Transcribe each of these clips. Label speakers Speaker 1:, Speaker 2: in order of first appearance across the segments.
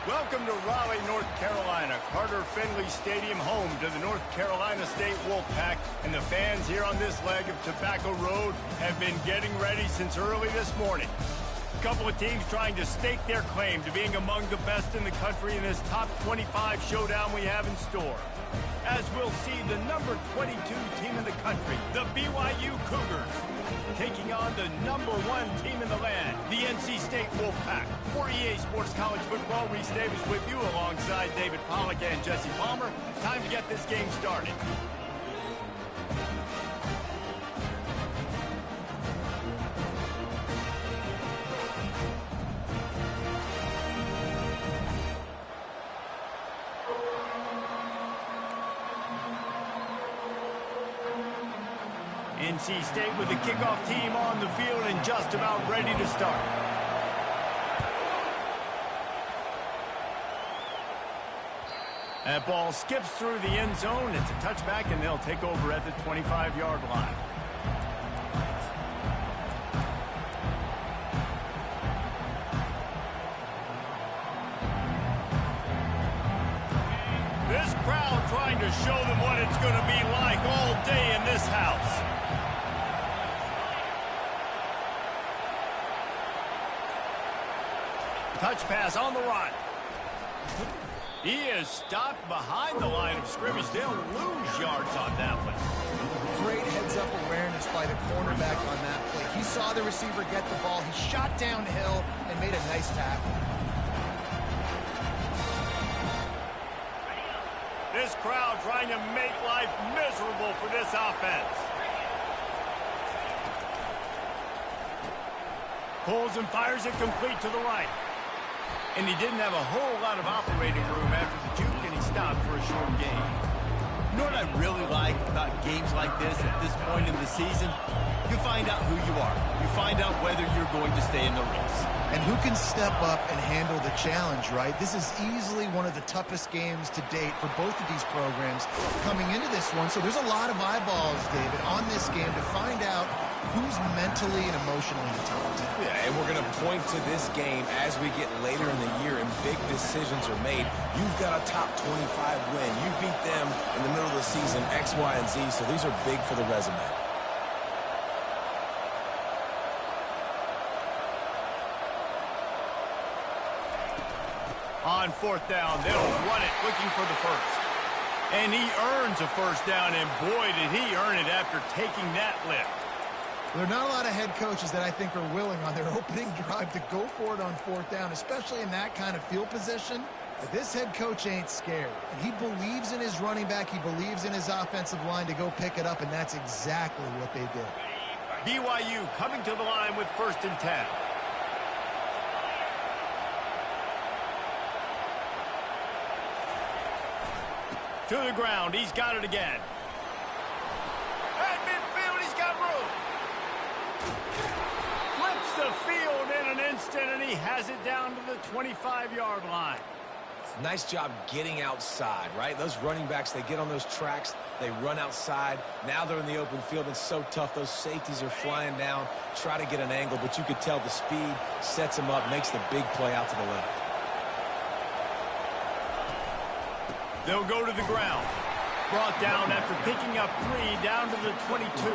Speaker 1: Welcome to Raleigh, North Carolina, Carter Finley Stadium, home to the North Carolina State Wolfpack, and the fans here on this leg of Tobacco Road have been getting ready since early this morning. A couple of teams trying to stake their claim to being among the best in the country in this top 25 showdown we have in store. As we'll see the number 22 team in the country, the BYU Cougars, taking on the number 1 team in the land, the NC State Wolfpack. For EA Sports College Football, Reese Davis with you alongside David Pollack and Jesse Palmer. Time to get this game started. NC State with the kickoff team on the field and just about ready to start. That ball skips through the end zone. It's a touchback, and they'll take over at the 25-yard line. This crowd trying to show them what it's going to be like all day in this house. Touch pass on the run. He is stopped behind the line of scrimmage. They'll lose yards on that one.
Speaker 2: Great heads-up awareness by the cornerback on that play. He saw the receiver get the ball. He shot downhill and made a nice tackle.
Speaker 1: This crowd trying to make life miserable for this offense. Pulls and fires it complete to the right. And he didn't have a whole lot of operating room after the juke, and he stopped for a short gain.
Speaker 3: You know what I really like about games like this at this point in the season? You find out who you are. You find out whether you're going to stay in the race.
Speaker 2: And who can step up and handle the challenge, right? This is easily one of the toughest games to date for both of these programs coming into this one. So there's a lot of eyeballs, David, on this game to find out who's mentally and emotionally talented.
Speaker 4: Yeah, and we're going to point to this game as we get later in the year and big decisions are made. You've got a top 25 win. You beat them in the middle of the season, X, Y, and Z, so these are big for the resume.
Speaker 1: On fourth down, they'll run it, looking for the first. And he earns a first down, and boy, did he earn it after taking that lift.
Speaker 2: There are not a lot of head coaches that I think are willing on their opening drive to go for it on fourth down, especially in that kind of field position. But this head coach ain't scared. And he believes in his running back. He believes in his offensive line to go pick it up, and that's exactly what they did.
Speaker 1: BYU coming to the line with 1st and 10. To the ground, he's got it again. At midfield, he's got room. Flips the field in an instant, and he has it down to the 25-yard line.
Speaker 4: Nice job getting outside, right? Those running backs, they get on those tracks, they run outside. Now they're in the open field. It's so tough. Those safeties are flying down, try to get an angle, but you could tell the speed sets them up, makes the big play out to the left.
Speaker 1: They'll go to the ground. Brought down after picking up 3 down to the 22.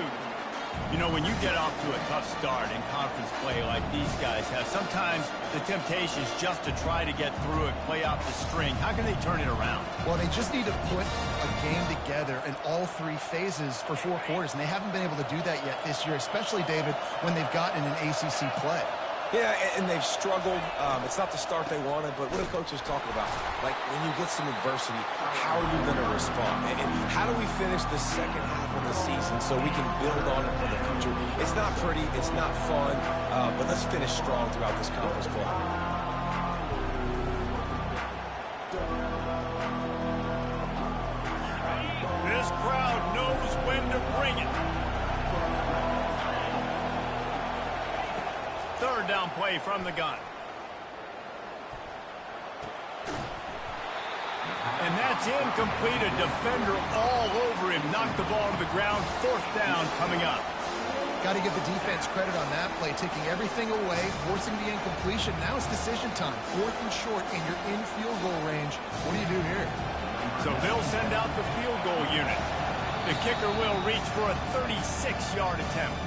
Speaker 1: You know, when you get off to a tough start in conference play like these guys have, sometimes the temptation is just to try to get through it, play out the string. How can they turn it around?
Speaker 2: Well, they just need to put a game together in all 3 phases for 4 quarters, and they haven't been able to do that yet this year, especially, David, when they've gotten an ACC play.
Speaker 4: Yeah, and they've struggled. It's not the start they wanted, but what are coaches talking about? Like, when you get some adversity, how are you going to respond? And how do we finish the second half of the season so we can build on it for the future? It's not pretty, it's not fun, but let's finish strong throughout this conference play.
Speaker 1: This crowd knows when to bring it. 3rd down play from the gun. And that's incomplete. A defender all over him. Knocked the ball to the ground. 4th down coming up.
Speaker 2: Got to give the defense credit on that play, taking everything away, forcing the incompletion. Now it's decision time. 4th and short, and you're in field goal range. What do you do here?
Speaker 1: So they'll send out the field goal unit. The kicker will reach for a 36-yard attempt.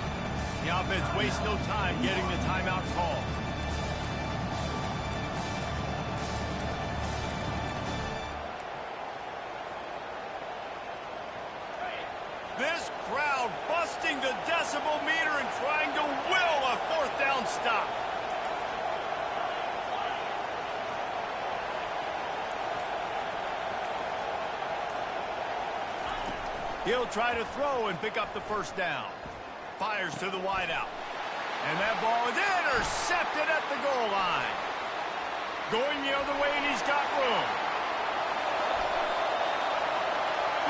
Speaker 1: The offense wastes no time getting the timeout call. This crowd busting the decibel meter and trying to will a 4th down stop. He'll try to throw and pick up the 1st down. Fires to the wideout. And that ball is intercepted at the goal line. Going the other way, and he's got room.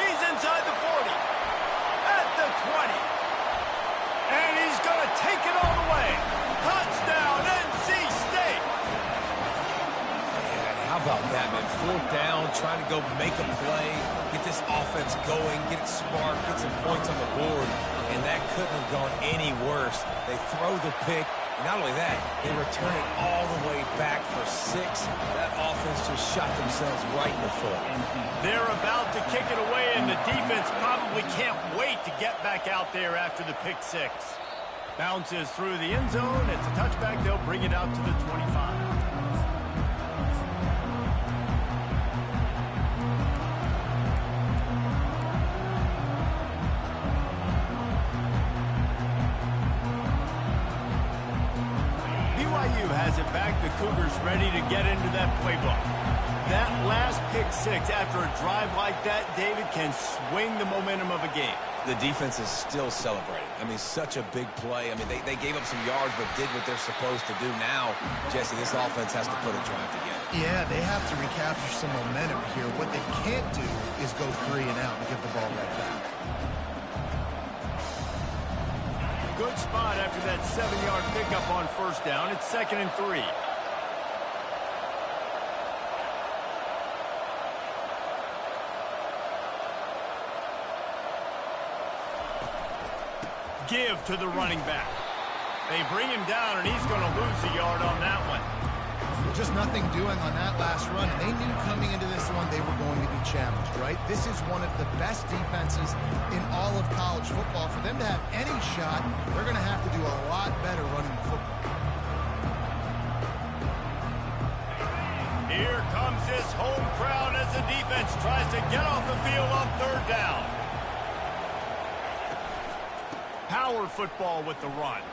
Speaker 1: He's inside the 40. At the 20. And he's going to take it all the way. Touchdown, NC State.
Speaker 4: How about that, man? 4th down, trying to go make a play, get this offense going, get it sparked, get some points on the board, and that couldn't have gone any worse. They throw the pick. Not only that, they return it all the way back for 6. That offense just shot themselves right in the foot.
Speaker 1: They're about to kick it away, and the defense probably can't wait to get back out there after the pick 6. Bounces through the end zone. It's a touchback. They'll bring it out to the 25. Has it back. The Cougars ready to get into that playbook. That last pick 6 after a drive like that, David, can swing the momentum of a game.
Speaker 4: The defense is still celebrating. I mean, such a big play. I mean, they gave up some yards but did what they're supposed to do. Now, Jesse, this offense has to put a drive together.
Speaker 2: Yeah, they have to recapture some momentum here. What they can't do is go 3 and out and give the ball right back.
Speaker 1: Good spot after that 7-yard pickup on 1st down. It's 2nd and 3. Give to the running back. They bring him down, and he's going to lose a yard on that one.
Speaker 2: Just nothing doing on that last run. And they knew coming into this one they were going to be challenged, right? This is one of the best defenses in all of college football. For them to have any shot, they're going to have to do a lot better running the football.
Speaker 1: Here comes this home crowd as the defense tries to get off the field on 3rd down. Power football with the run.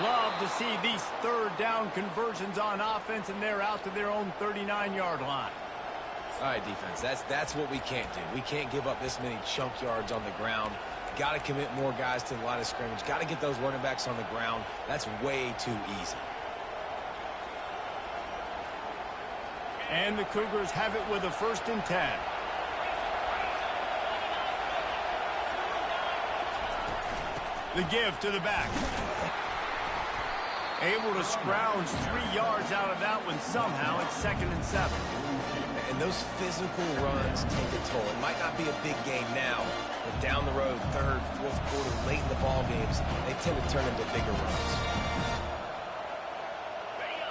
Speaker 1: Love to see these 3rd down conversions on offense, and they're out to their own 39-yard line.
Speaker 4: All right, defense, that's what we can't do. We can't give up this many chunk yards on the ground. Got to commit more guys to the line of scrimmage. Got to get those running backs on the ground. That's way too easy.
Speaker 1: And the Cougars have it with a 1st and 10. The give to the back. Able to scrounge 3 yards out of that one somehow. It's 2nd and 7.
Speaker 4: And those physical runs take a toll. It might not be a big game now, but down the road, 3rd, 4th quarter, late in the ball games, they tend to turn into bigger runs.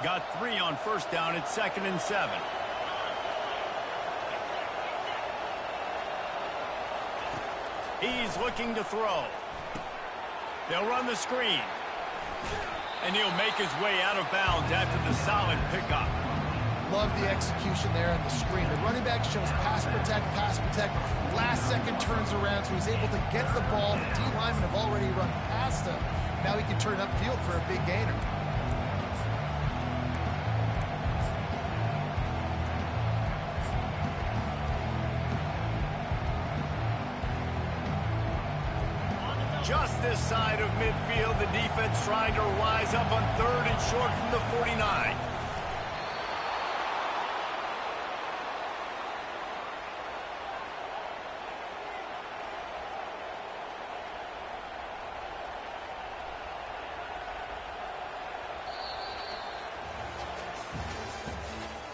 Speaker 1: Got 3 on 1st down. It's 2nd and 7. He's looking to throw. They'll run the screen. And he'll make his way out of bounds after the solid pickup.
Speaker 2: Love the execution there on the screen. The running back shows pass protect, pass protect. Last second turns around, so he's able to get the ball. The D linemen have already run past him. Now he can turn upfield for a big gainer.
Speaker 1: Just this side of midfield, the defense trying to rise up on 3rd and short from the 49.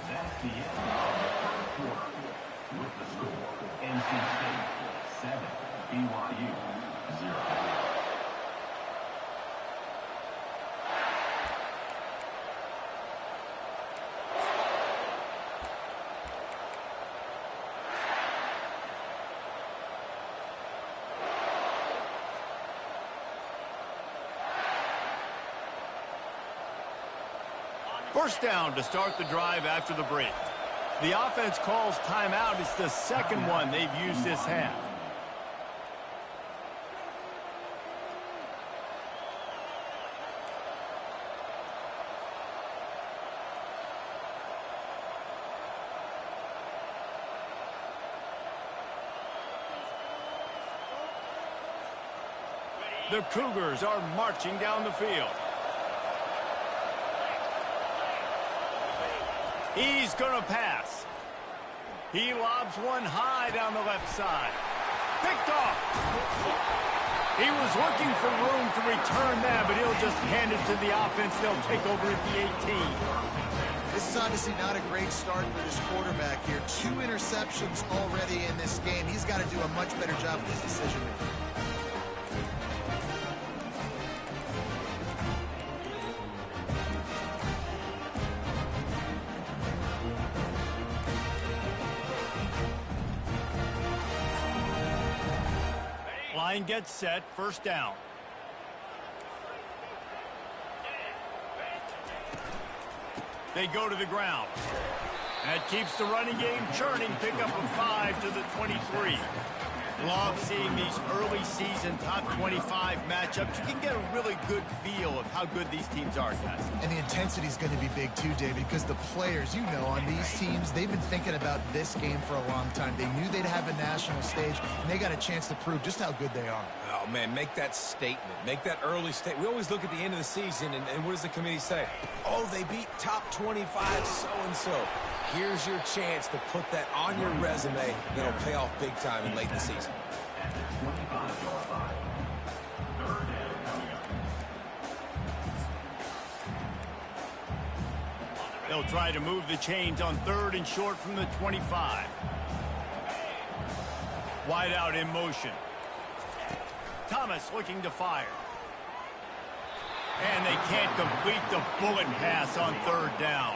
Speaker 5: That's the end of the 3rd quarter. With the score, NC State 7, BYU 0.
Speaker 1: First down to start the drive after the break. The offense calls timeout. It's the second one they've used this half. The Cougars are marching down the field. He's going to pass. He lobs one high down the left side. Picked off. He was looking for room to return that, but he'll just hand it to the offense. They'll take over at the 18.
Speaker 2: This is obviously not a great start for this quarterback here. 2 interceptions already in this game. He's got to do a much better job with his decision-making.
Speaker 1: Line gets set, first down. They go to the ground. That keeps the running game churning. Pick up a 5 to the 23. Love seeing these early season top 25 matchups. You can get a really good feel of how good these teams are, guys.
Speaker 2: And the intensity is going to be big too, David, because the players, you know, on these teams, they've been thinking about this game for a long time. They knew they'd have a national stage, and they got a chance to prove just how good they are.
Speaker 4: Oh, man, make that statement. Make that early statement. We always look at the end of the season, and what does the committee say? Oh, they beat top 25 so-and-so. Here's your chance to put that on your resume that'll pay off big time in late in the season.
Speaker 1: They'll try to move the chains on 3rd and short from the 25. Wide out in motion. Thomas looking to fire. And they can't complete the bullet pass on 3rd down.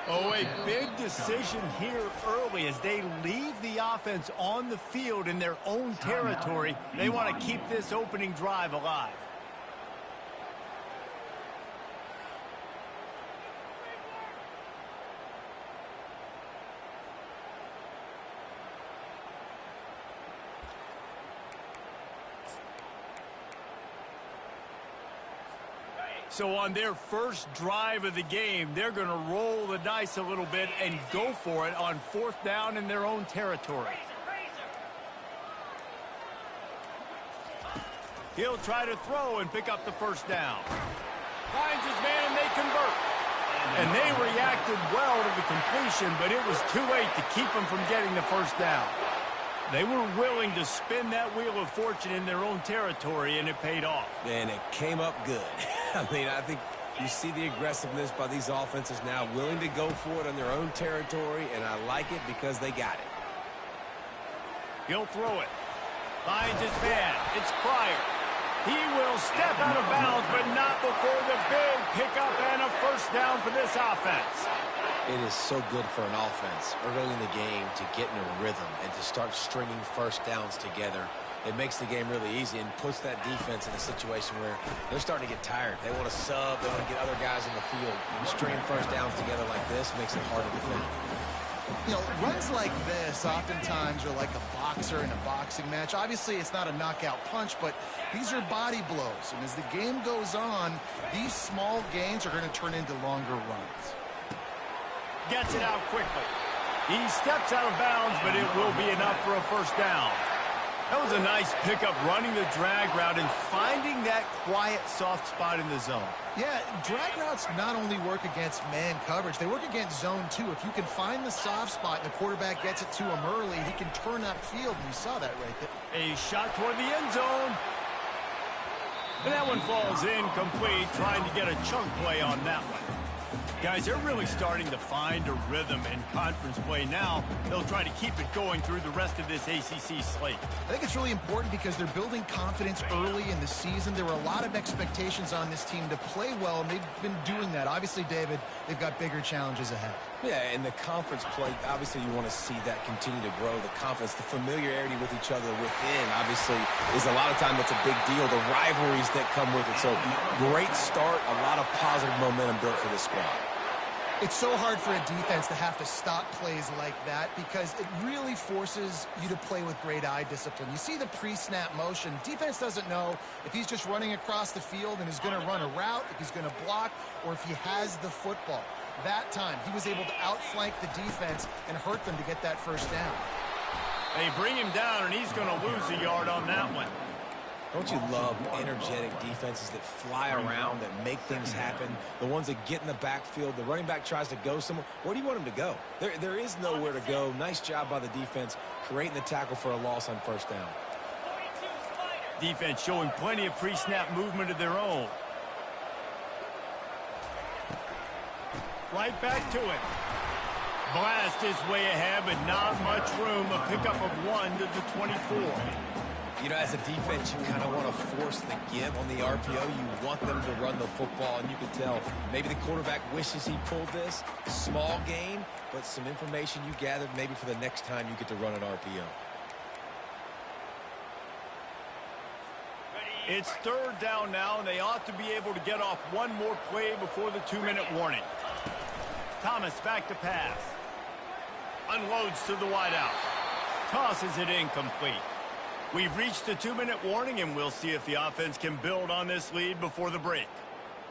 Speaker 1: Oh, a big decision here early as they leave the offense on the field in their own territory. They want to keep this opening drive alive. So on their first drive of the game, they're going to roll the dice a little bit and go for it on 4th down in their own territory. He'll try to throw and pick up the first down. Finds his man and they convert. And they reacted well to the completion, but it was too late to keep them from getting the first down. They were willing to spin that wheel of fortune in their own territory, and it paid off.
Speaker 4: And it came up good. I mean, I think you see the aggressiveness by these offenses now, willing to go for it on their own territory, and I like it because they got it.
Speaker 1: He'll throw it. Finds his man. It's Pryor. He will step out of bounds, but not before the big pickup and a first down for this offense.
Speaker 4: It is so good for an offense early in the game to get in a rhythm and to start stringing first downs together. It makes the game really easy and puts that defense in a situation where they're starting to get tired. They want to sub. They want to get other guys in the field. Stringing first downs together like this makes it hard to defend.
Speaker 2: You know, runs like this oftentimes are like a boxer in a boxing match. Obviously, it's not a knockout punch, but these are body blows. And as the game goes on, these small gains are going to turn into longer runs.
Speaker 1: Gets it out quickly. He steps out of bounds, but it will be enough for a first down. That was a nice pickup, running the drag route and finding that quiet, soft spot in the zone.
Speaker 2: Yeah, drag routes not only work against man coverage, they work against zone too. If you can find the soft spot and the quarterback gets it to him early, he can turn upfield, and you saw that right there.
Speaker 1: A shot toward the end zone. And that one falls incomplete, trying to get a chunk play on that one. Guys, they're really starting to find a rhythm in conference play now. They'll try to keep it going through the rest of this ACC slate.
Speaker 2: I think it's really important because they're building confidence early in the season. There were a lot of expectations on this team to play well, and they've been doing that. Obviously, David, they've got bigger challenges ahead.
Speaker 4: Yeah, and the conference play, obviously you want to see that continue to grow. The confidence, the familiarity with each other within, obviously, is a lot of time that's a big deal. The rivalries that come with it. So, great start, a lot of positive momentum built for this squad.
Speaker 2: It's so hard for a defense to have to stop plays like that because it really forces you to play with great eye discipline. You see the pre-snap motion. Defense doesn't know if he's just running across the field and is going to run a route, if he's going to block, or if he has the football. That time, he was able to outflank the defense and hurt them to get that first down.
Speaker 1: They bring him down, and he's going to lose a yard on that one.
Speaker 4: Don't you love energetic defenses that fly around, that make things happen? The ones that get in the backfield, the running back tries to go somewhere. Where do you want him to go? There is nowhere to go. Nice job by the defense creating the tackle for a loss on first down.
Speaker 1: Defense showing plenty of pre-snap movement of their own. Right back to it. Blast is way ahead, but not much room. A pickup of 1 to the 24.
Speaker 4: You know, as a defense, you kind of want to force the give on the RPO. You want them to run the football, and you can tell maybe the quarterback wishes he pulled this. Small gain, but some information you gathered maybe for the next time you get to run an RPO.
Speaker 1: It's third down now, and they ought to be able to get off one more play before the 2-minute warning. Thomas back to pass. Unloads to the wideout. Tosses it incomplete. We've reached the 2-minute warning, and we'll see if the offense can build on this lead before the break.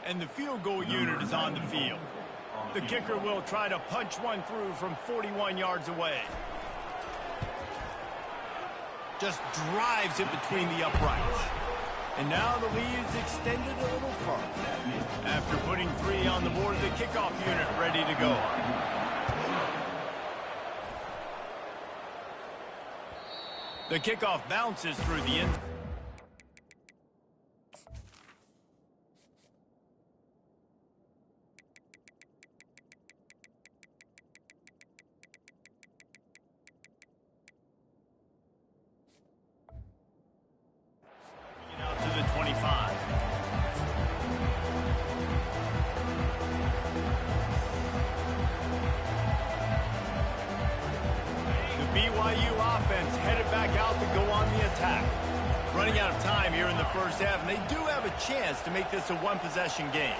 Speaker 1: And the field goal unit is on the field. The kicker will try to punch one through from 41 yards away. Just drives it between the uprights. And now the lead is extended a little further. After putting 3 on the board, the kickoff unit ready to go. The kickoff bounces through the end. Out to the 25. BYU offense headed back out to go on the attack. Running out of time here in the first half, and they do have a chance to make this a one-possession game.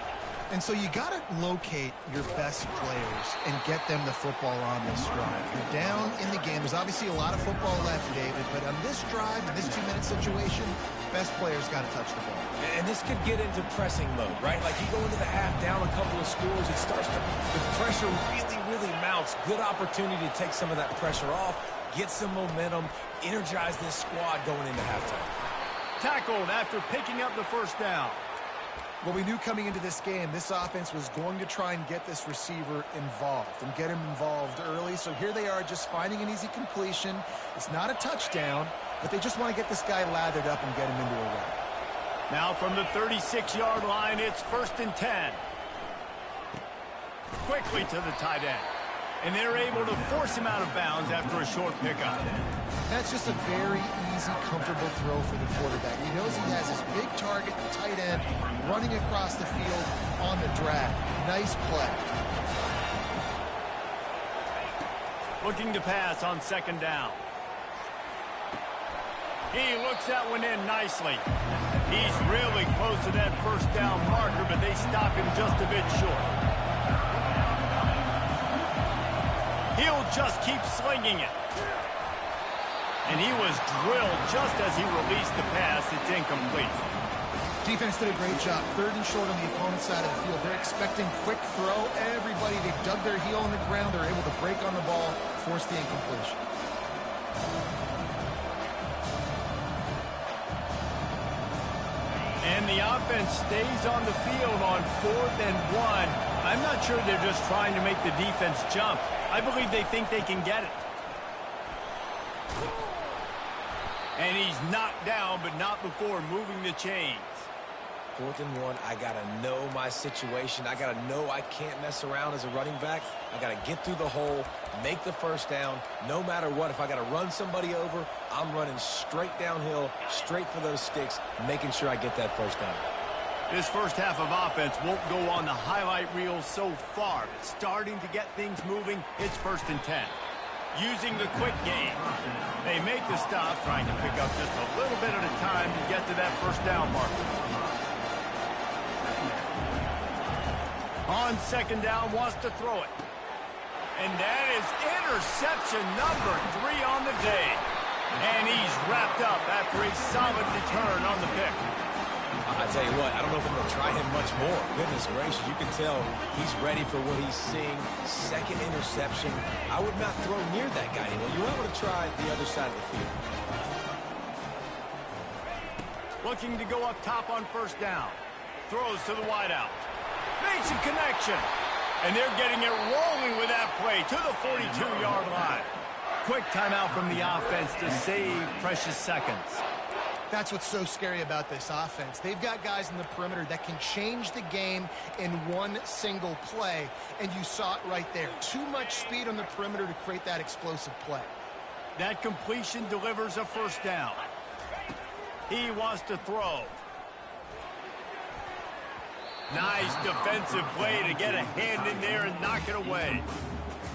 Speaker 2: And so you got to locate your best players and get them the football on this drive. You're down in the game. There's obviously a lot of football left, David, but on this drive, in this 2-minute situation, best players got to touch the ball.
Speaker 4: And this could get into pressing mode, right? Like you go into the half down a couple of scores, it starts to, the pressure really mounts. Good opportunity to take some of that pressure off, get some momentum, energize this squad going into halftime.
Speaker 1: Tackled after picking up the first down.
Speaker 2: Well, we knew coming into this game, this offense was going to try and get this receiver involved and get him involved early. So here they are just finding an easy completion. It's not a touchdown, but they just want to get this guy lathered up and get him into a run.
Speaker 1: Now from the 36-yard line, it's 1st and 10. Quickly to the tight end. And they're able to force him out of bounds after a short pickup.
Speaker 2: That's just a very easy, comfortable throw for the quarterback. He knows he has his big target, the tight end, running across the field on the drag. Nice play.
Speaker 1: Looking to pass on 2nd down. He looks that one in nicely. He's really close to that first down marker, but they stop him just a bit short. He'll just keep slinging it. And he was drilled just as he released the pass. It's incomplete.
Speaker 2: Defense did a great job. 3rd and short on the opponent's side of the field. They're expecting quick throw. Everybody, they dug their heel in the ground. They're able to break on the ball, force the incompletion.
Speaker 1: And the offense stays on the field on 4th and 1. I'm not sure they're just trying to make the defense jump. I believe they think they can get it. And he's knocked down, but not before moving the chains.
Speaker 4: 4th and 1, I got to know my situation. I got to know I can't mess around as a running back. I got to get through the hole, make the first down. No matter what, if I got to run somebody over, I'm running straight downhill, straight for those sticks, making sure I get that first down.
Speaker 1: This first half of offense won't go on the highlight reel so far. It's starting to get things moving. It's 1st and 10. Using the quick game. They make the stop, trying to pick up just a little bit at a time to get to that first down marker. On second down, wants to throw it. And that is interception number 3 on the day. And he's wrapped up after a solid return on the pick.
Speaker 4: I tell you what, I don't know if I'm going to try him much more. Goodness gracious, you can tell he's ready for what he's seeing. Second interception. I would not throw near that guy anymore. You want to try the other side of the field.
Speaker 1: Looking to go up top on first down. Throws to the wideout. Makes a connection. And they're getting it rolling with that play to the 42-yard line. Quick timeout from the offense to save precious seconds.
Speaker 2: That's what's so scary about this offense. They've got guys in the perimeter that can change the game in one single play, and you saw it right there. Too much speed on the perimeter to create that explosive play.
Speaker 1: That completion delivers a first down. He wants to throw. Nice defensive play to get a hand in there and knock it away.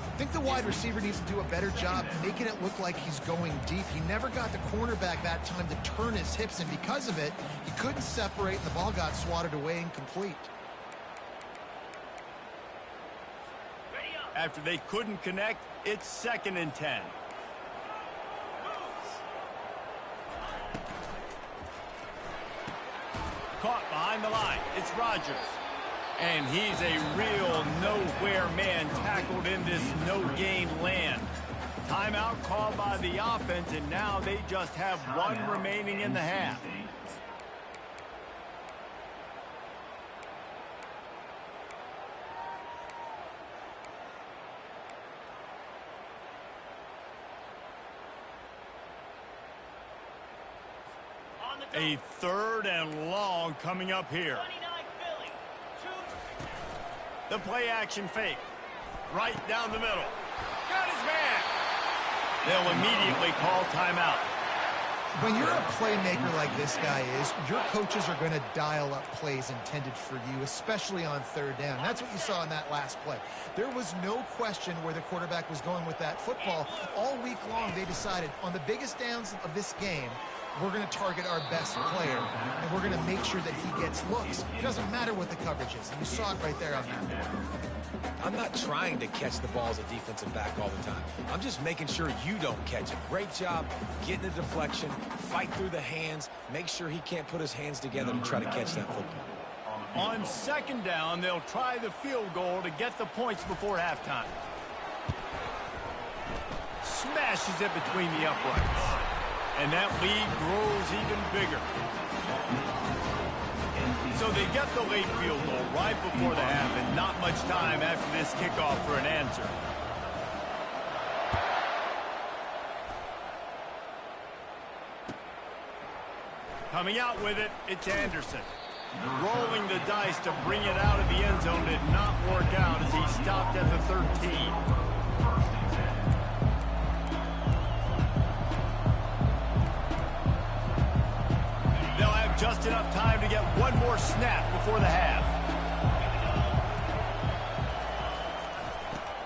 Speaker 2: I think the wide receiver needs to do a better job making it look like he's going deep. He never got the cornerback that time to turn his hips, and because of it, he couldn't separate, and the ball got swatted away incomplete.
Speaker 1: After they couldn't connect, it's 2nd and 10. Caught behind the line. It's Rodgers. And he's a real nowhere man tackled in this no-gain land. Timeout called by the offense, and now they just have one remaining in the half. A 3rd and long coming up here. The play action fake. Right down the middle. Got his man. They'll immediately call timeout.
Speaker 2: When you're a playmaker like this guy is, your coaches are going to dial up plays intended for you, especially on 3rd down. That's what you saw in that last play. There was no question where the quarterback was going with that football. All week long, they decided on the biggest downs of this game, we're going to target our best player, and we're going to make sure that he gets looks. It doesn't matter what the coverage is, and you saw it right there on that one.
Speaker 4: I'm not trying to catch the ball as a defensive back all the time. I'm just making sure you don't catch it. Great job getting the deflection, fight through the hands, make sure he can't put his hands together to try to catch that football.
Speaker 1: On 2nd down, they'll try the field goal to get the points before halftime. Smashes it between the uprights. And that lead grows even bigger. So they get the late field goal right before the half, and not much time after this kickoff for an answer. Coming out with it, it's Anderson. Rolling the dice to bring it out of the end zone did not work out as he stopped at the 13. Just enough time to get one more snap before the half.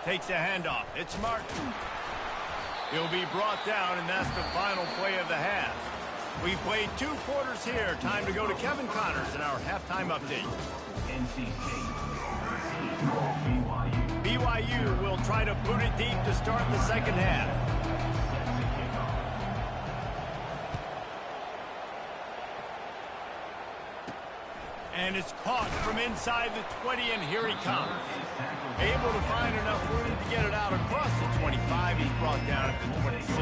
Speaker 1: Takes a handoff. It's Martin. He'll be brought down, and that's the final play of the half. We played 2 quarters here. Time to go to Kevin Connors in our halftime update. BYU will try to boot it deep to start the 2nd half. And it's caught from inside the 20, and here he comes. Able to find enough room to get it out across the 25. He's brought down at the 26.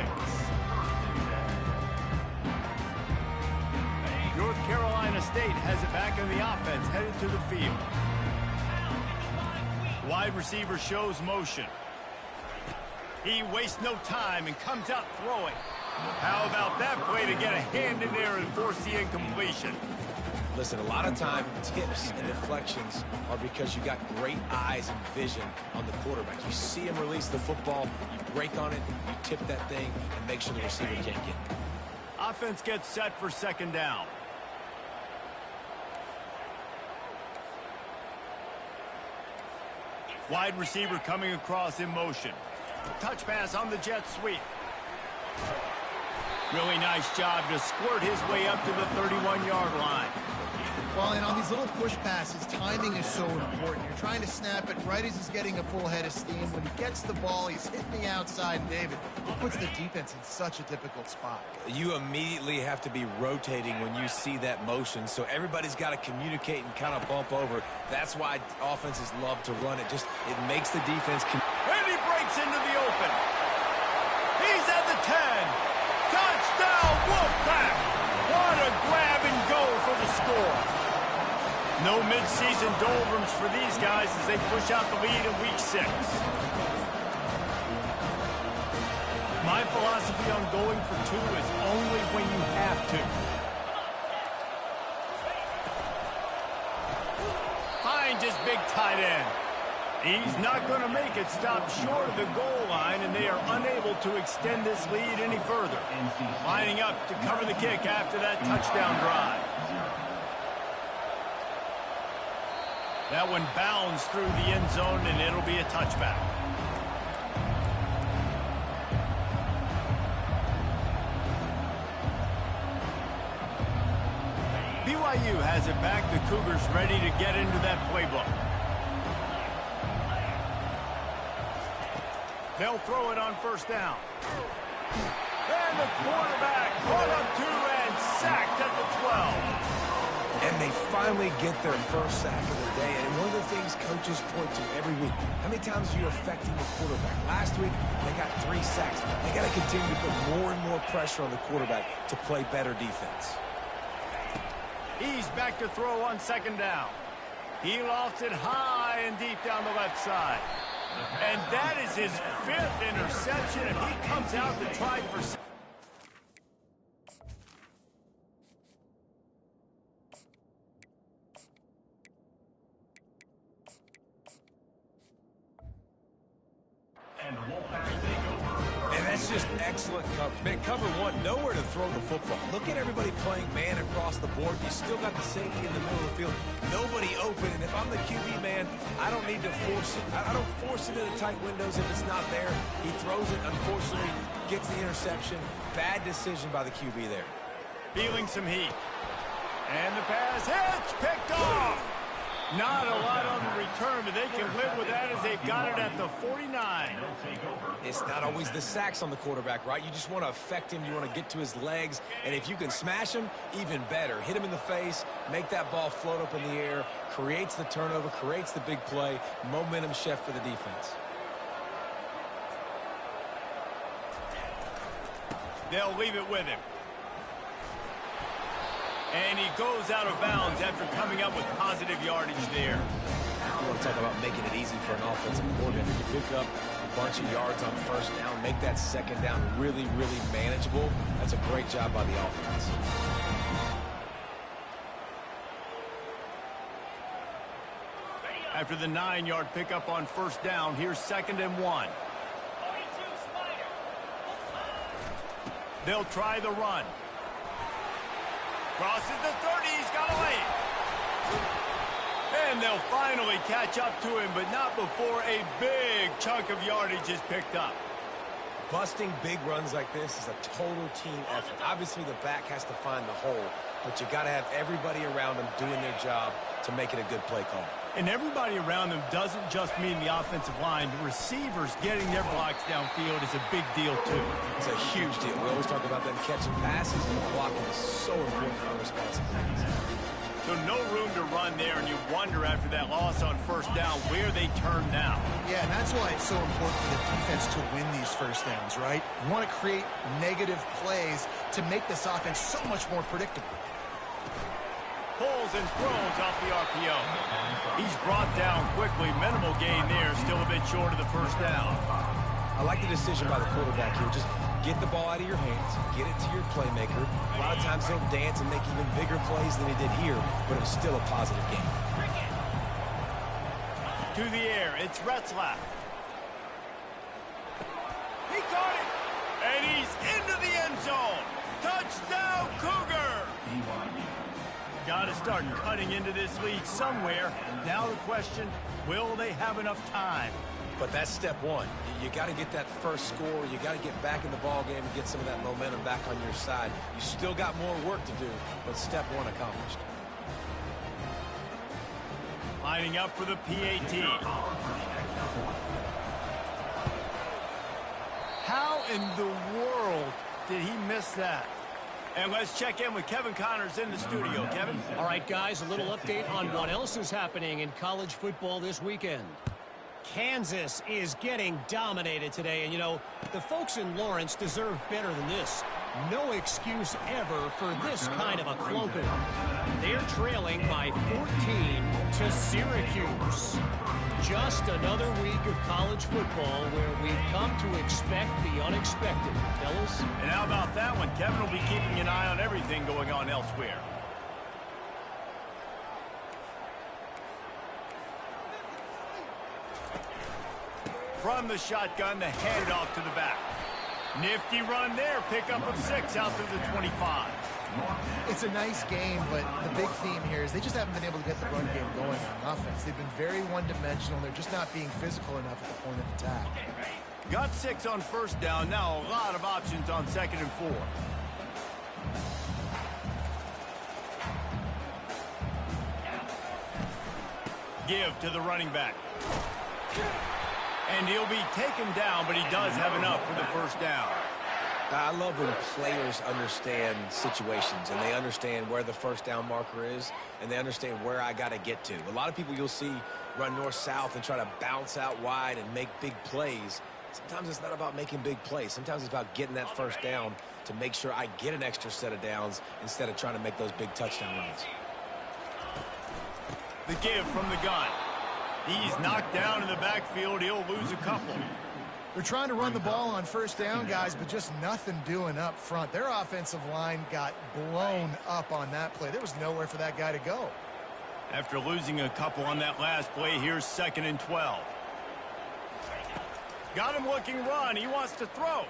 Speaker 1: North Carolina State has it back in the offense, headed to the field. Wide receiver shows motion. He wastes no time and comes out throwing. How about that play to get a hand in there and force the incompletion?
Speaker 4: Listen, a lot of time, tips and deflections are because you got great eyes and vision on the quarterback. You see him release the football, you break on it, you tip that thing, and make sure the receiver can't get it.
Speaker 1: Offense gets set for 2nd down. Wide receiver coming across in motion. Touch pass on the jet sweep. Really nice job to squirt his way up to the 31-yard line.
Speaker 2: Well, and on these little push passes, timing is so important. You're trying to snap it right as he's getting a full head of steam. When he gets the ball, he's hitting the outside, and David, it puts the defense in such a difficult spot.
Speaker 4: You immediately have to be rotating when you see that motion, so everybody's got to communicate and kind of bump over. That's why offenses love to run it. It makes the defense...
Speaker 1: And he breaks into the open. He's at the 10. Touchdown, Wolfpack! What a grab and go for the score. No midseason doldrums for these guys as they push out the lead in Week 6. My philosophy on going for 2 is only when you have to. Find his big tight end. He's not going to make it stop short of the goal line, and they are unable to extend this lead any further. Lining up to cover the kick after that touchdown drive. That one bounds through the end zone, and it'll be a touchback. BYU has it back. The Cougars ready to get into that playbook. They'll throw it on first down. And the quarterback brought up 2 and sacked at the 12.
Speaker 4: And they finally get their first sack of the day. And one of the things coaches point to every week, how many times are you affecting the quarterback? Last week, they got 3 sacks. They got to continue to put more and more pressure on the quarterback to play better defense.
Speaker 1: He's back to throw on second down. He lofts it high and deep down the left side. And that is his 5th interception, and he comes out to try for...
Speaker 4: And that's just excellent coverage. Man, cover 1, nowhere to throw the football. Look at everybody playing man across the board. You still got the safety in the middle of the field. Nobody open. And if I'm the QB, man, I don't need to force it. I don't force it into tight windows if it's not there. He throws it, unfortunately, gets the interception. Bad decision by the QB there.
Speaker 1: Feeling some heat. And the pass hits, picked off. Not a lot on the return, but they can live with that as they've got it at the 49.
Speaker 4: It's not always the sacks on the quarterback, right? You just want to affect him. You want to get to his legs. And if you can smash him, even better. Hit him in the face, make that ball float up in the air, creates the turnover, creates the big play, momentum shift for the defense.
Speaker 1: They'll leave it with him. And he goes out of bounds after coming up with positive yardage there.
Speaker 4: You want to talk about making it easy for an offensive coordinator. You pick up a bunch of yards on first down, make that second down really, really manageable. That's a great job by the offense.
Speaker 1: After the 9-yard pickup on first down, here's 2nd and 1. They'll try the run. Crosses the 30, he's got to lay it. And they'll finally catch up to him, but not before a big chunk of yardage is picked up.
Speaker 4: Busting big runs like this is a total team effort. Obviously, the back has to find the hole, but you got to have everybody around them doing their job to make it a good play call.
Speaker 1: And everybody around them doesn't just mean the offensive line. The receivers getting their blocks downfield is a big deal, too.
Speaker 4: It's a huge deal. We always talk about them catching passes, and the blocking is so important for our responsibilities.
Speaker 1: So no room to run there, and you wonder after that loss on first down where they turn now.
Speaker 2: Yeah, and that's why it's so important for the defense to win these first downs, right? You want to create negative plays to make this offense so much more predictable.
Speaker 1: Pulls and throws off the RPO. He's brought down quickly. Minimal gain there. Still a bit short of the first down.
Speaker 4: I like the decision by the quarterback here. Just get the ball out of your hands. Get it to your playmaker. A lot of times he'll dance and make even bigger plays than he did here, but it was still a positive game.
Speaker 1: To the air. It's Retzlaff. He caught it. And he's into the end zone. Touchdown, Cougar. Got to start cutting into this lead somewhere. Now the question, will they have enough time?
Speaker 4: But that's step 1. You got to get that first score. You got to get back in the ball game and get some of that momentum back on your side. You still got more work to do, but step 1 accomplished.
Speaker 1: Lining up for the PAT. How in the world did he miss that? And let's check in with Kevin Connors in the studio. Kevin?
Speaker 6: All right, guys, a little update on what else is happening in college football this weekend. Kansas is getting dominated today, and, you know, the folks in Lawrence deserve better than this. No excuse ever for this kind of a clunker. They're trailing by 14 to Syracuse. Just another week of college football where we've come to expect the unexpected, fellas.
Speaker 1: And how about that one? Kevin will be keeping an eye on everything going on elsewhere. From the shotgun, the handoff to the back. Nifty run there. Pickup of 6 out to the 25.
Speaker 2: It's a nice game, but the big theme here is they just haven't been able to get the run game going on offense. They've been very one-dimensional. They're just not being physical enough at the point of attack.
Speaker 1: Got 6 on first down. Now a lot of options on 2nd and 4. Give to the running back. And he'll be taken down, but he does have enough for the first down.
Speaker 4: I love when players understand situations and they understand where the first down marker is and they understand where I got to get to. A lot of people you'll see run north-south and try to bounce out wide and make big plays. Sometimes it's not about making big plays. Sometimes it's about getting that first down to make sure I get an extra set of downs instead of trying to make those big touchdown runs.
Speaker 1: The give from the gun. He's knocked down in the backfield. He'll lose a couple.
Speaker 2: They're trying to run the ball on first down, guys, but just nothing doing up front. Their offensive line got blown up on that play. There was nowhere for that guy to go.
Speaker 1: After losing a couple on that last play, here's 2nd and 12. Got him looking run. He wants to throw.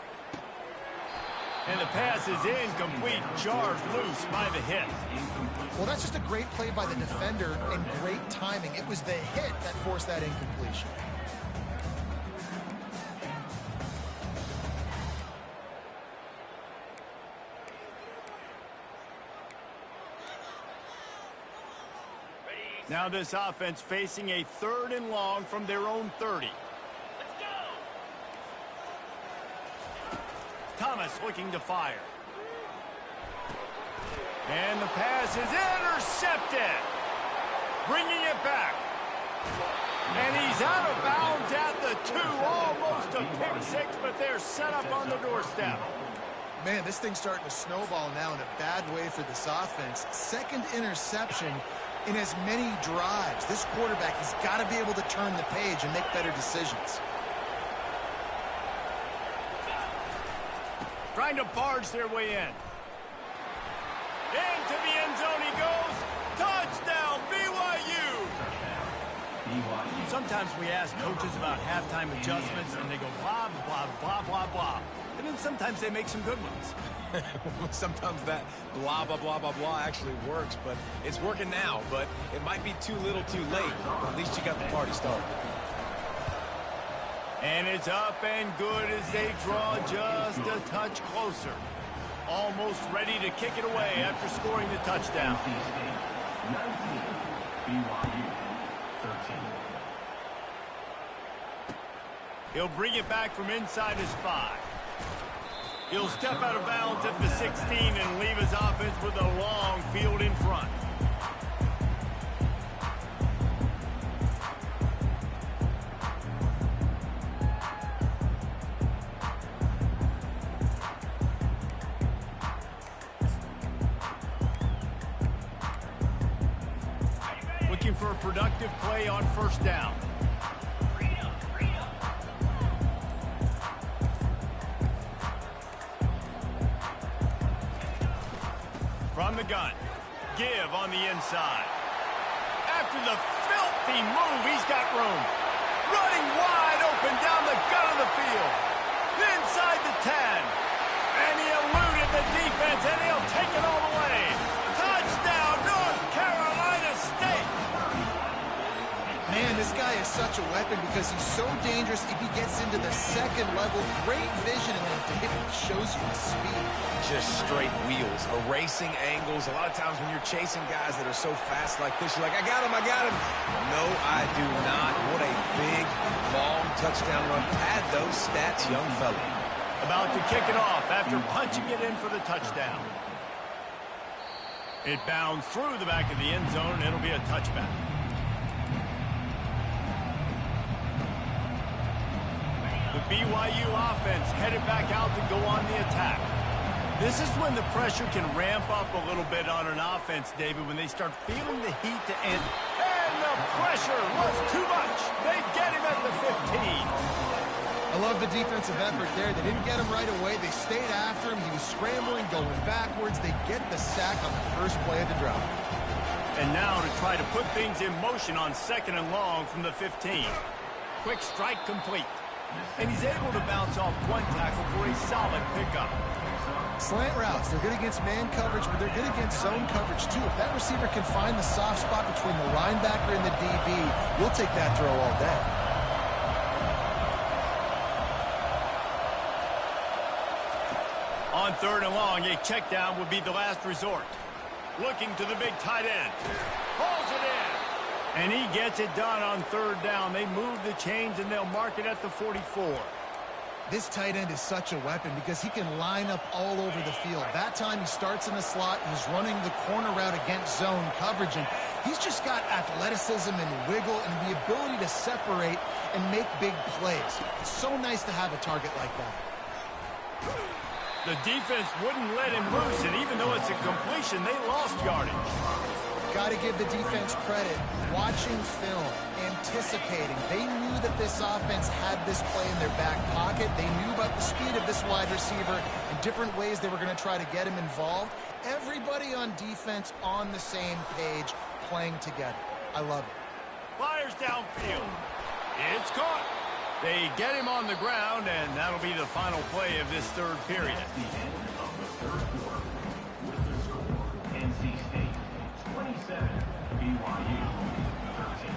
Speaker 1: And the pass is incomplete. Charged loose by the hit.
Speaker 2: Well, that's just a great play by the defender and great timing. It was the hit that forced that incompletion.
Speaker 1: Now this offense facing a 3rd and long from their own 30. Thomas looking to fire. And the pass is intercepted. Bringing it back. And he's out of bounds at the 2. Almost a pick 6, but they're set up on the doorstep.
Speaker 2: Man, this thing's starting to snowball now in a bad way for this offense. 2nd interception in as many drives. This quarterback has got to be able to turn the page and make better decisions.
Speaker 1: Trying to barge their way in. Into the end zone he goes. Touchdown, BYU! Sometimes we ask coaches about halftime adjustments, and they go blah, blah, blah, blah, blah. And then sometimes they make some good ones.
Speaker 4: Sometimes that blah, blah, blah, blah, blah actually works, but it's working now. But it might be too little too late. But at least you got the party started.
Speaker 1: And it's up and good as they draw just a touch closer. Almost ready to kick it away after scoring the touchdown.
Speaker 5: 19, BYU, 13.
Speaker 1: He'll bring it back from inside his 5. He'll step out of bounds at the 16 and leave his offense with a long field in front. Looking for a productive play on first down. From the gun. Give on the inside. After the filthy move, he's got room. Running wide open down the gut of the field. Inside the 10. And he eluded the defense, and he'll take it all the way. Touchdown, North Carolina State.
Speaker 2: Man, this guy is such a weapon because he's so dangerous if he gets into the second level. Great vision, and then David shows you his speed.
Speaker 4: Just straight wheels, erasing angles. A lot of times when you're chasing guys that are so fast like this, you're like, I got him, I got him. No, I do not. What a big, long touchdown run. Pad those stats, young fella.
Speaker 1: About to kick it off after punching it in for the touchdown. It bounds through the back of the end zone, and it'll be a touchback. The BYU offense headed back out to go on the attack. This is when the pressure can ramp up a little bit on an offense, David, when they start feeling the heat to end. And the pressure was too much. They get him at the 15.
Speaker 2: I love the defensive effort there. They didn't get him right away. They stayed after him. He was scrambling, going backwards. They get the sack on the first play of the drive.
Speaker 1: And now to try to put things in motion on 2nd and long from the 15. Quick strike complete. And he's able to bounce off one tackle for a solid pickup.
Speaker 2: Slant routes, they're good against man coverage, but they're good against zone coverage too. If that receiver can find the soft spot between the linebacker and the DB, you'll take that throw all day.
Speaker 1: On 3rd and long, a check down would be the last resort. Looking to the big tight end. Pulls it in. And he gets it done on 3rd down. They move the chains, and they'll mark it at the 44.
Speaker 2: This tight end is such a weapon because he can line up all over the field. That time he starts in the slot. He's running the corner route against zone coverage, and he's just got athleticism and wiggle and the ability to separate and make big plays. It's so nice to have a target like that.
Speaker 1: The defense wouldn't let him loose, and even though it's a completion, they lost yardage.
Speaker 2: Got to give the defense credit. Watching film, anticipating. They knew that this offense had this play in their back pocket. They knew about the speed of this wide receiver and different ways they were going to try to get him involved. Everybody on defense on the same page, playing together. I love it.
Speaker 1: Fires downfield. It's caught. They get him on the ground, and that'll be the final play of this 3rd period.
Speaker 5: At the end of the 3rd quarter, with the score, NC State 27, BYU 13.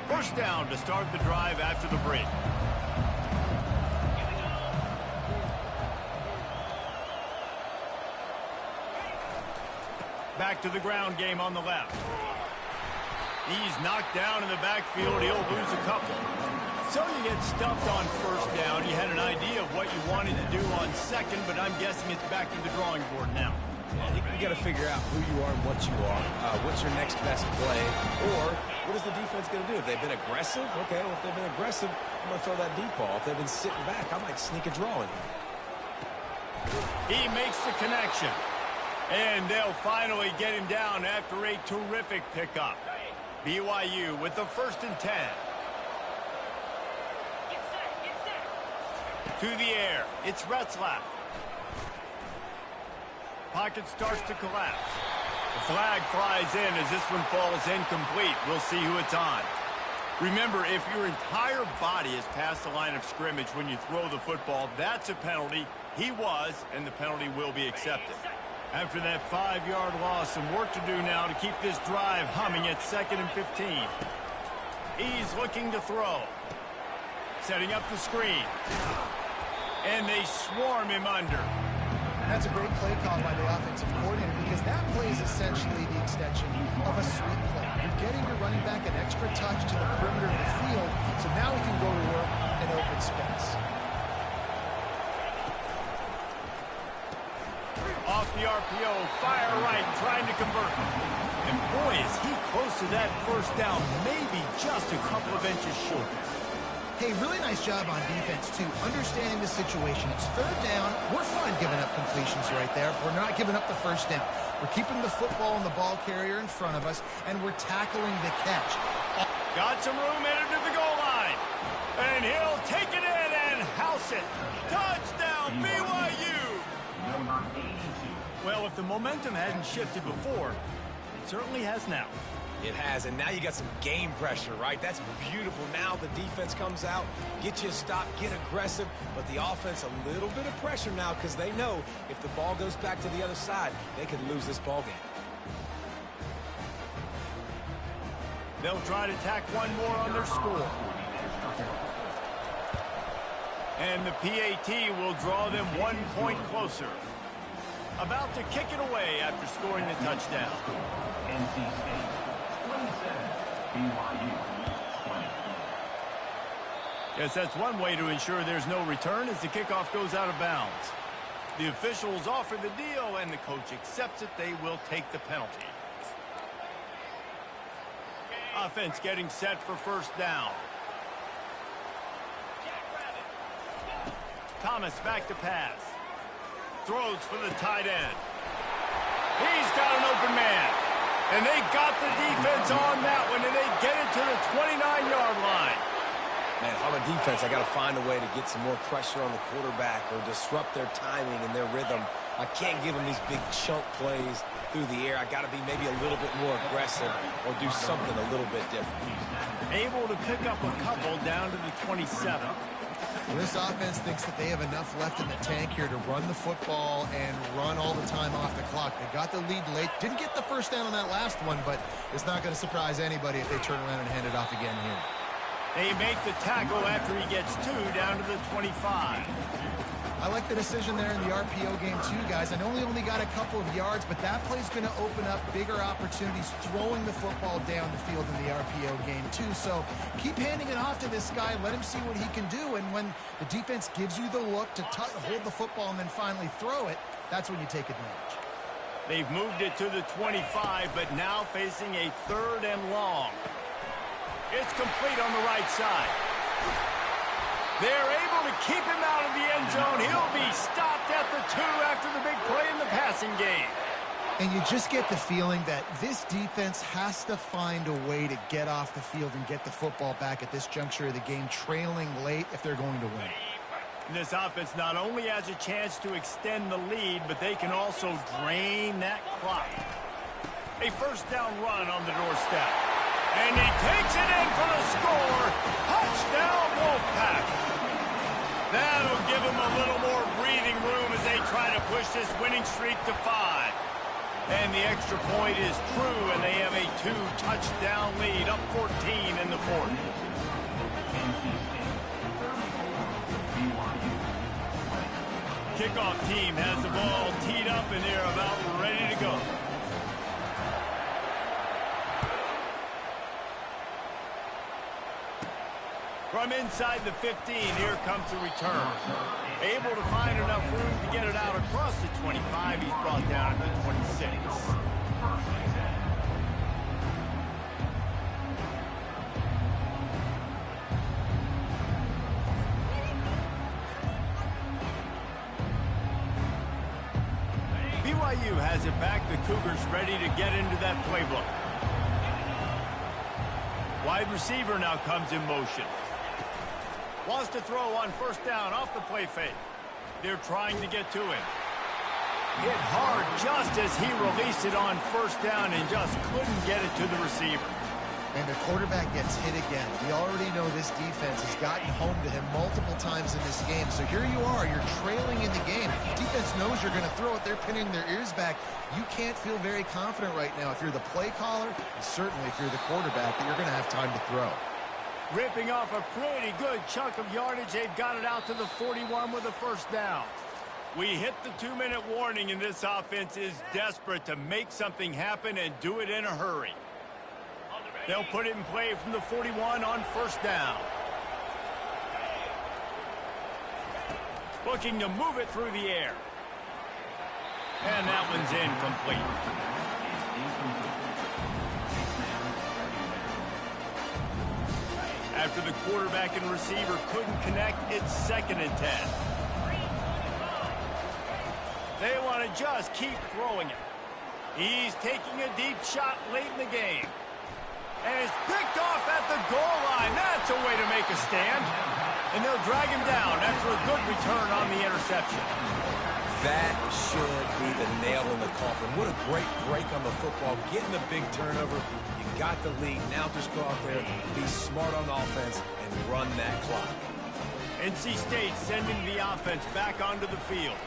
Speaker 1: First down to start the drive after the break. Back to the ground game on the left. He's knocked down in the backfield. He'll lose a couple. So you get stuffed on 1st down. You had an idea of what you wanted to do on 2nd, but I'm guessing it's back to the drawing board now.
Speaker 4: I think you got to figure out who you are and what you are. What's your next best play? Or what is the defense going to do? If they've been aggressive, okay, well, if they've been aggressive, I'm going to throw that deep ball. If they've been sitting back, I might sneak a draw in.
Speaker 1: He makes the connection. And they'll finally get him down after a terrific pickup. BYU with the 1st and 10. To the air. It's Retzlaff. Pocket starts to collapse. The flag flies in as this one falls incomplete. We'll see who it's on. Remember, if your entire body is past the line of scrimmage when you throw the football, that's a penalty. He was, and the penalty will be accepted. After that 5-yard loss, some work to do now to keep this drive humming at 2nd and 15. He's looking to throw. Setting up the screen. And they swarm him under.
Speaker 2: That's a great play call by the offensive coordinator because that play is essentially the extension of a sweep play. You're getting your running back an extra touch to the perimeter of the field, so now he can go to work in open space.
Speaker 1: Off the RPO, fire right, trying to convert. And boy, is he close to that 1st down, maybe just a couple of inches short.
Speaker 2: Hey, really nice job on defense, too, understanding the situation. It's 3rd down. We're fine giving up completions right there. We're not giving up the 1st down. We're keeping the football and the ball carrier in front of us, and we're tackling the catch.
Speaker 1: Got some room headed to the goal line. And he'll take it in and house it. Touchdown, BYU!
Speaker 5: Number 82.
Speaker 1: Well, if the momentum hadn't shifted before, it certainly has now.
Speaker 4: It has, and now you got some game pressure, right? That's beautiful. Now the defense comes out, get you a stop, get aggressive, but the offense a little bit of pressure now because they know if the ball goes back to the other side, they could lose this ball game.
Speaker 1: They'll try to tack one more on their score. And the PAT will draw them 1 point closer. About to kick it away after scoring the touchdown.
Speaker 5: NC State 27, BYU 20.
Speaker 1: Yes, that's one way to ensure there's no return as the kickoff goes out of bounds. The officials offer the deal, and the coach accepts it. They will take the penalty. Offense getting set for first down. Thomas back to pass. Throws for the tight end. He's got an open man. And they got the defense on that one, and they get it to the 29-yard line.
Speaker 4: Man, if I'm a defense, I got to find a way to get some more pressure on the quarterback or disrupt their timing and their rhythm. I can't give them these big chunk plays through the air. I got to be maybe a little bit more aggressive or do something a little bit different.
Speaker 1: Able to pick up a couple down to the 27.
Speaker 2: Well, this offense thinks that they have enough left in the tank here to run the football and run all the time off the clock. They got the lead late. Didn't get the first down on that last one, but it's not going to surprise anybody if they turn around and hand it off again here.
Speaker 1: They make the tackle after he gets 2 down to the 25.
Speaker 2: I like the decision there in the RPO game too, guys. I know he only got a couple of yards, but that play's going to open up bigger opportunities throwing the football down the field in the RPO game too. So keep handing it off to this guy. Let him see what he can do. And when the defense gives you the look to hold the football and then finally throw it, that's when you take advantage.
Speaker 1: They've moved it to the 25, but now facing a 3rd and long. It's complete on the right side. They're able to keep him out of the end zone. He'll be stopped at the 2 after the big play in the passing game.
Speaker 2: And you just get the feeling that this defense has to find a way to get off the field and get the football back at this juncture of the game, trailing late if they're going to win.
Speaker 1: This offense not only has a chance to extend the lead, but they can also drain that clock. A first down run on the doorstep. And he takes it in for the score. Touchdown, Wolfpack. That'll give them a little more breathing room as they try to push this winning streak to 5. And the extra point is true, and they have a 2-touchdown lead, up 14 in the 4th. Kickoff team has the ball teed up, and they're about ready to go. From inside the 15, here comes the return. Able to find enough room to get it out across the 25. He's brought down to the 26. BYU has it back. The Cougars ready to get into that playbook. Wide receiver now comes in motion. Wants to throw on first down off the play fake. They're trying to get to him. Hit hard just as he released it on first down and just couldn't get it to the receiver.
Speaker 2: And the quarterback gets hit again. We already know this defense has gotten home to him multiple times in this game. So here you are, you're trailing in the game. Defense knows you're going to throw it. They're pinning their ears back. You can't feel very confident right now if you're the play caller, and certainly if you're the quarterback, that you're going to have time to throw.
Speaker 1: Ripping off a pretty good chunk of yardage. They've got it out to the 41 with a first down. We hit the 2-minute warning, and this offense is desperate to make something happen and do it in a hurry. They'll put it in play from the 41 on first down. Looking to move it through the air. And that one's incomplete. After the quarterback and receiver couldn't connect, it's 2nd and 10. They want to just keep throwing it. He's taking a deep shot late in the game. And it's picked off at the goal line. That's a way to make a stand. And they'll drag him down after a good return on the interception.
Speaker 4: That should be the nail in the coffin. What a great break on the football. Getting the big turnover. You got the lead. Now just go out there, be smart on offense, and run that clock.
Speaker 1: NC State sending the offense back onto the field.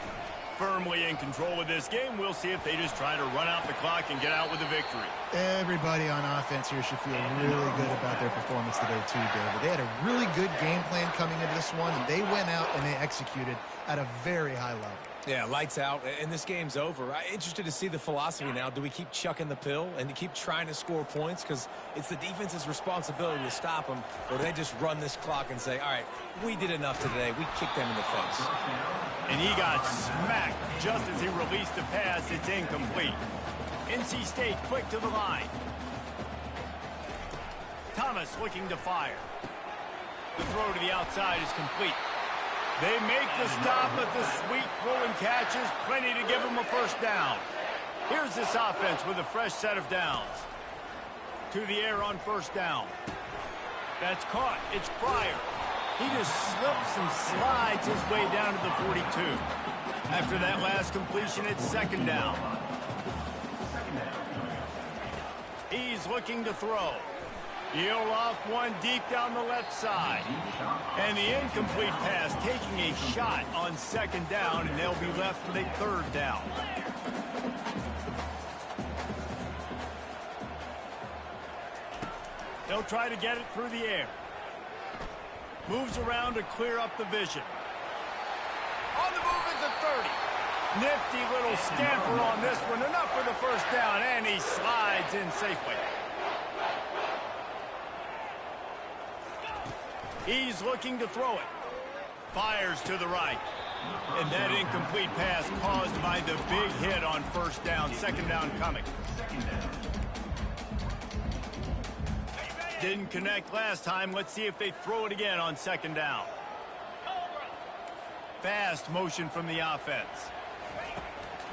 Speaker 1: firmly in control of this game. We'll see if they just try to run out the clock and get out with a victory.
Speaker 2: Everybody on offense here should feel really good about their performance today too, David. They had a really good game plan coming into this one, and they went out and they executed at a very high level.
Speaker 4: Yeah, lights out, and this game's over. I'm interested to see the philosophy now. Do we keep chucking the pill and keep trying to score points? Because it's the defense's responsibility to stop them. Or do they just run this clock and say, all right, we did enough today. We kicked them in the face.
Speaker 1: And he got smacked just as he released the pass. It's incomplete. NC State quick to the line. Thomas looking to fire. The throw to the outside is complete. They make the stop, but the sweet throw and catch is plenty to give them a first down. Here's this offense with a fresh set of downs. To the air on first down. That's caught. It's Pryor. He just slips and slides his way down to the 42. After that last completion, it's second down. He's looking to throw. He'll off one deep down the left side. And the incomplete pass taking a shot on second down, and they'll be left with a third down. They'll try to get it through the air. Moves around to clear up the vision. On the move is a 30. Nifty little scamper on this one. Enough for the first down, and he slides in safely. He's looking to throw it. Fires to the right. And that incomplete pass caused by the big hit on first down. Second down coming. Didn't connect last time. Let's see if they throw it again on second down. Fast motion from the offense.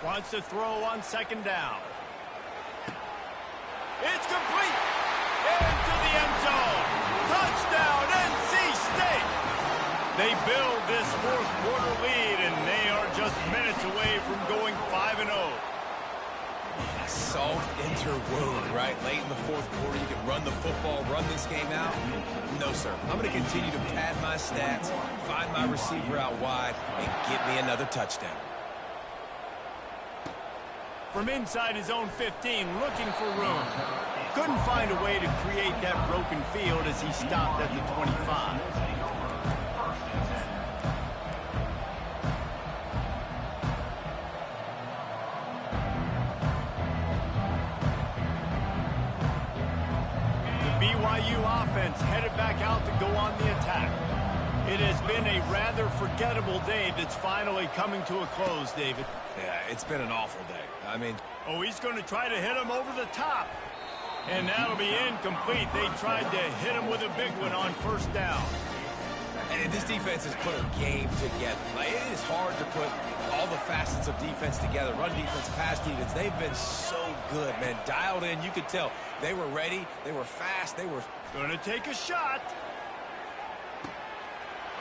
Speaker 1: Wants to throw on second down. It's complete. Into the end zone. Touchdown, NC State. They build this fourth quarter lead, and they are just minutes away from going 5-0.
Speaker 4: Salt interwoven, right? Late in the fourth quarter, you can run the football, run this game out. No, sir. I'm going to continue to pad my stats, find my receiver out wide, and get me another touchdown.
Speaker 1: From inside his own 15, looking for room. Couldn't find a way to create that broken field as he stopped at the 25. The BYU offense headed back out to go on the attack. It has been a rather forgettable day that's finally coming to a close, David.
Speaker 4: Yeah, it's been an awful day. I mean...
Speaker 1: Oh, he's going to try to hit him over the top. And that'll be incomplete. They tried to hit him with a big one on first down.
Speaker 4: And this defense has put a game together. Like, it is hard to put all the facets of defense together. Run defense, pass defense. They've been so good, man. Dialed in. You could tell they were ready. They were fast. They were
Speaker 1: going to take a shot.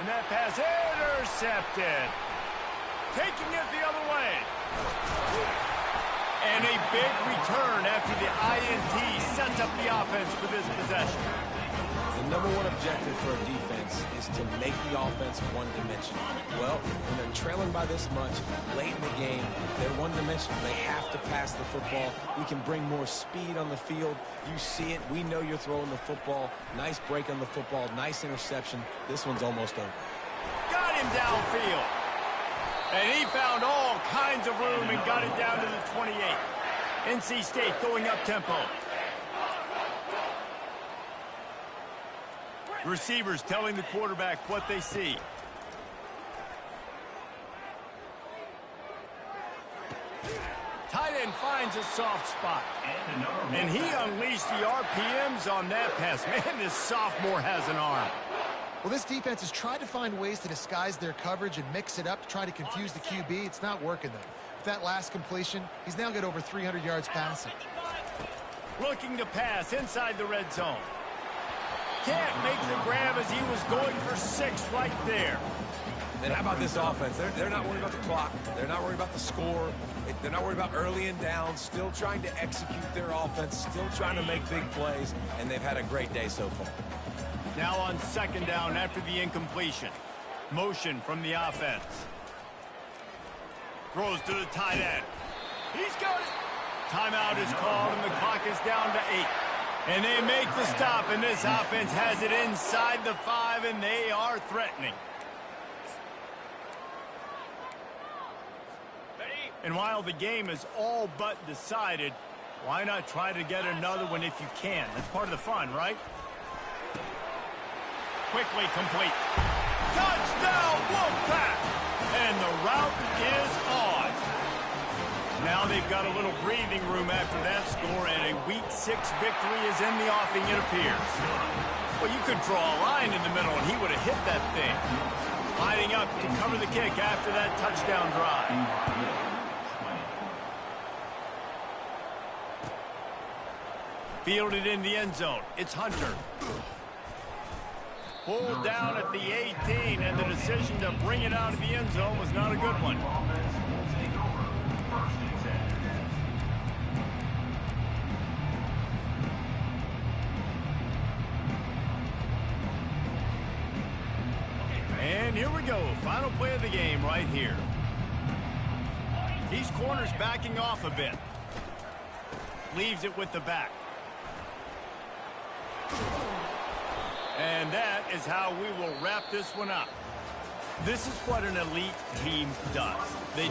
Speaker 1: And that pass intercepted. Taking it the other way. And a big return after the INT sets up the offense for this possession.
Speaker 4: The number one objective for a defense is to make the offense one-dimensional. Well, when they're trailing by this much, late in the game, they're one-dimensional. They have to pass the football. We can bring more speed on the field. You see it. We know you're throwing the football. Nice break on the football. Nice interception. This one's almost over.
Speaker 1: Got him downfield. And he found all kinds of room and got it down to the 28. NC State going up tempo. Receivers telling the quarterback what they see. Tight end finds a soft spot. And he unleashed the RPMs on that pass. Man, this sophomore has an arm.
Speaker 2: Well, this defense has tried to find ways to disguise their coverage and mix it up to try to confuse the QB. It's not working, though. With that last completion, he's now got over 300 yards passing.
Speaker 1: Looking to pass inside the red zone. Can't make the grab as he was going for 6 right there.
Speaker 4: And how about this offense? They're not worried about the clock. They're not worried about the score. They're not worried about early and down. Still trying to execute their offense. Still trying to make big plays. And they've had a great day so far.
Speaker 1: Now on second down after the incompletion. Motion from the offense. Throws to the tight end. He's got it. Timeout is called, and the clock is down to 8. And they make the stop, and this offense has it inside the 5, and they are threatening. And while the game is all but decided, why not try to get another one if you can? That's part of the fun, right? Quickly complete. Touchdown, Wolfpack! And the route is on. Now they've got a little breathing room after that score, and a Week 6 victory is in the offing, it appears. Well, you could draw a line in the middle, and he would have hit that thing. Lining up to cover the kick after that touchdown drive. Fielded in the end zone. It's Hunter. Pulled down at the 18, and the decision to bring it out of the end zone was not a good one. And here we go. Final play of the game right here. These corners backing off a bit. Leaves it with the back. And that is how we will wrap this one up. This is what an elite team does. They